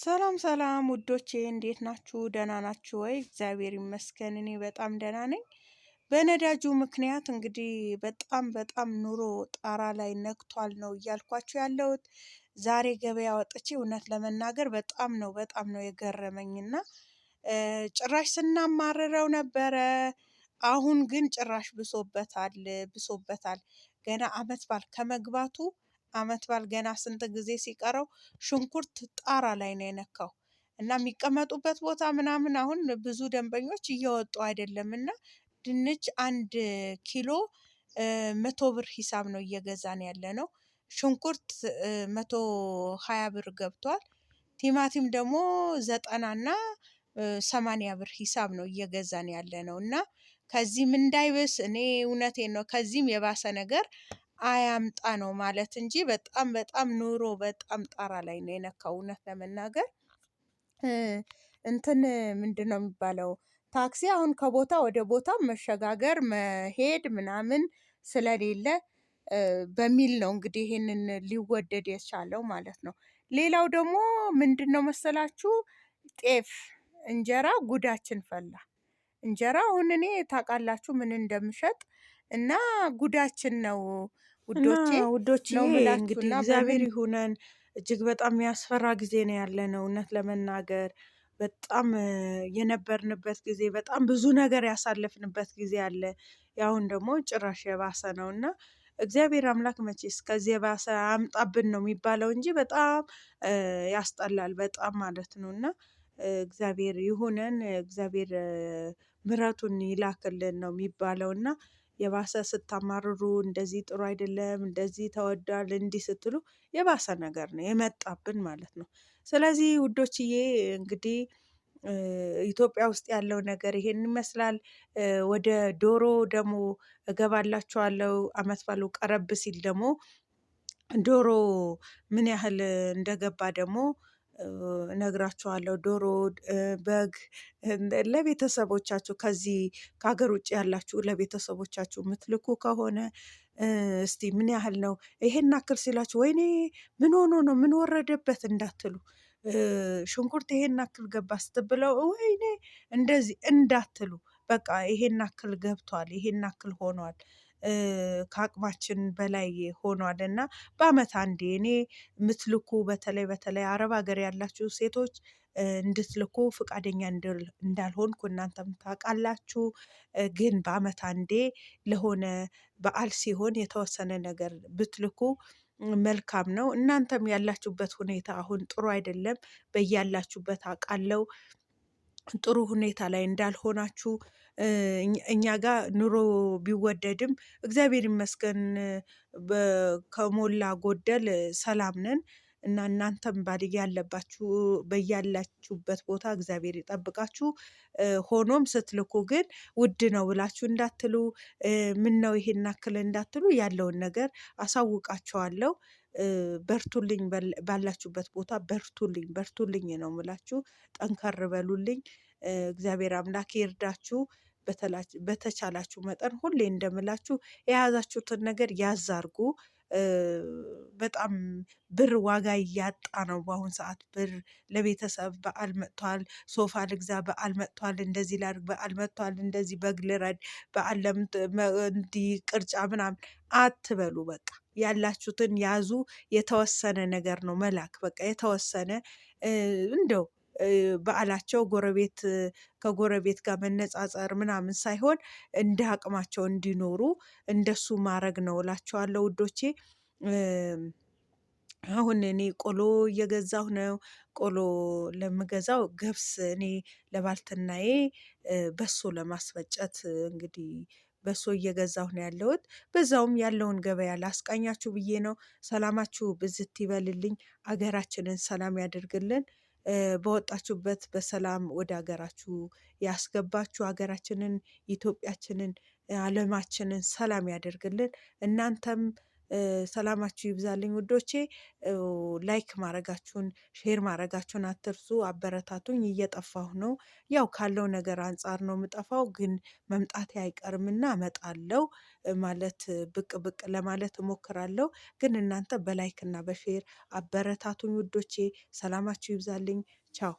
ሰላም ሰላም ውዶቼ እንዴት ናችሁ? ደህና ናችሁ ወይ? እግዚአብሔር ይመስገን እኔ በጣም ደህና ነኝ። በነዳጁ ምክንያት እንግዲህ በጣም ኑሮ ጣራ ላይ ነክቷል ነው እያልኳችሁ ያለሁት። ዛሬ ገበያ ወጥቼ እውነት ለመናገር በጣም ነው የገረመኝና ጭራሽ ስናማርረው ነበረ። አሁን ግን ጭራሽ ብሶበታል። ገና አመት በዓል ከመግባቱ አመት በዓል ገና ስንት ጊዜ ሲቀረው ሽንኩርት ጣራ ላይ ነው የነካው። እና የሚቀመጡበት ቦታ ምናምን አሁን ብዙ ደንበኞች እየወጡ አይደለም እና ድንች 1 ኪሎ 100 ብር ሂሳብ ነው እየገዛን ያለ ነው። ሽንኩርት 120 ብር ገብቷል። ቲማቲም ደግሞ 90 እና 80 ብር ሂሳብ ነው እየገዛን ያለ ነው። እና ከዚህም እንዳይብስ እኔ እውነቴን ነው ከዚህም የባሰ ነገር አያምጣ ነው ማለት እንጂ በጣም ኑሮ በጣም ጣራ ላይ ነው የነካው እውነት ለመናገር። እንትን ምንድነው የሚባለው? ታክሲ አሁን ከቦታ ወደ ቦታ መሸጋገር መሄድ ምናምን ስለሌለ በሚል ነው እንግዲህ ይሄንን ሊወደድ የቻለው ማለት ነው። ሌላው ደግሞ ምንድነው መሰላችሁ? ጤፍ እንጀራ ጉዳችን ፈላ። እንጀራ አሁን እኔ ታውቃላችሁ ምን እንደምሸጥ እና ጉዳችን ነው ውዶቼ ነው የምላችሁ። እንግዲህ እና እግዚአብሔር ይሁነን። እጅግ በጣም የሚያስፈራ ጊዜ ነው ያለነው እውነት ለመናገር በጣም የነበርንበት ጊዜ በጣም ብዙ ነገር ያሳለፍንበት ጊዜ አለ። ያሁን ደግሞ ጭራሽ የባሰ ነው እና እግዚአብሔር አምላክ መቼስ ከዚህ የባሰ አምጣብን ነው የሚባለው እንጂ በጣም ያስጠላል በጣም ማለት ነው። እና እግዚአብሔር ይሁነን እግዚአብሔር ምሕረቱን ይላክልን ነው የሚባለው። እና የባሰ ስታማርሩ እንደዚህ ጥሩ አይደለም እንደዚህ ተወዷል እንዲህ ስትሉ የባሰ ነገር ነው የመጣብን ማለት ነው። ስለዚህ ውዶችዬ እንግዲህ ኢትዮጵያ ውስጥ ያለው ነገር ይሄን ይመስላል። ወደ ዶሮ ደግሞ እገባላችኋለሁ አመት ባሉ ቀረብ ሲል ደግሞ ዶሮ ምን ያህል እንደገባ ደግሞ እነግራችኋለሁ። ዶሮ በግ ለቤተሰቦቻችሁ ከዚህ ከሀገር ውጭ ያላችሁ ለቤተሰቦቻችሁ የምትልኩ ከሆነ እስቲ ምን ያህል ነው ይሄን አክል ሲላችሁ ወይኔ ምን ሆኖ ነው ምን ወረደበት እንዳትሉ። ሽንኩርት ይሄን አክል ገባ ስትብለው ወይኔ እንደዚህ እንዳትሉ። በቃ ይሄን አክል ገብቷል ይሄን አክል ሆኗል። ከአቅማችን በላይ ሆኗል እና በአመት አንዴ እኔ የምትልኩ በተለይ አረብ ሀገር ያላችሁ ሴቶች እንድትልኩ ፈቃደኛ እንዳልሆንኩ እናንተም ታውቃላችሁ። ግን በአመት አንዴ ለሆነ በዓል ሲሆን የተወሰነ ነገር ብትልኩ መልካም ነው። እናንተም ያላችሁበት ሁኔታ አሁን ጥሩ አይደለም። በያላችሁበት አውቃለሁ ጥሩ ሁኔታ ላይ እንዳልሆናችሁ። እኛ ጋር ኑሮ ቢወደድም እግዚአብሔር ይመስገን ከሞላ ጎደል ሰላም ነን። እና እናንተም በያላችሁበት ቦታ እግዚአብሔር ይጠብቃችሁ። ሆኖም ስትልኩ ግን ውድ ነው ብላችሁ እንዳትሉ። ምነው ይሄን ያክል እንዳትሉ ያለውን ነገር አሳውቃችኋለሁ። በርቱልኝ ባላችሁበት ቦታ በርቱልኝ ነው የምላችሁ። ጠንከር በሉልኝ። እግዚአብሔር አምላክ ይርዳችሁ። በተቻላችሁ መጠን ሁሌ እንደምላችሁ የያዛችሁትን ነገር ያዝ አድርጉ። በጣም ብር ዋጋ እያጣ ነው በአሁን ሰዓት። ብር ለቤተሰብ በዓል መጥቷል ሶፋ ልግዛ በዓል መጥቷል እንደዚህ ላድርግ በዓል መጥቷል እንደዚህ በግ ልረድ በዓል እንዲህ ቅርጫ ምናምን አትበሉ። በቃ ያላችሁትን ያዙ። የተወሰነ ነገር ነው መላክ በቃ የተወሰነ እንደው በዓላቸው ከጎረቤት ጋር መነጻጸር ምናምን ሳይሆን እንደ አቅማቸው እንዲኖሩ እንደሱ ማድረግ ነው እላቸዋለሁ ውዶቼ። አሁን እኔ ቆሎ እየገዛሁ ነው። ቆሎ ለምገዛው ገብስ እኔ ለባልትናዬ በሶ ለማስፈጨት እንግዲህ በሶ እየገዛሁ ነው ያለሁት። በዛውም ያለውን ገበያ ላስቃኛችሁ ብዬ ነው። ሰላማችሁ ብዝት ይበልልኝ። ሀገራችንን ሰላም ያደርግልን። በወጣችሁበት በሰላም ወደ ሀገራችሁ ያስገባችሁ። ሀገራችንን ኢትዮጵያችንን አለማችንን ሰላም ያደርግልን። እናንተም ሰላማችሁ ይብዛልኝ ውዶቼ። ላይክ ማድረጋችሁን ሼር ማድረጋችሁን አትርሱ። አበረታቱኝ። እየጠፋሁ ነው። ያው ካለው ነገር አንጻር ነው የምጠፋው፣ ግን መምጣቴ አይቀርምና እመጣለሁ ማለት ብቅ ብቅ ለማለት እሞክራለሁ። ግን እናንተ በላይክ እና በሼር አበረታቱኝ ውዶቼ። ሰላማችሁ ይብዛልኝ። ቻው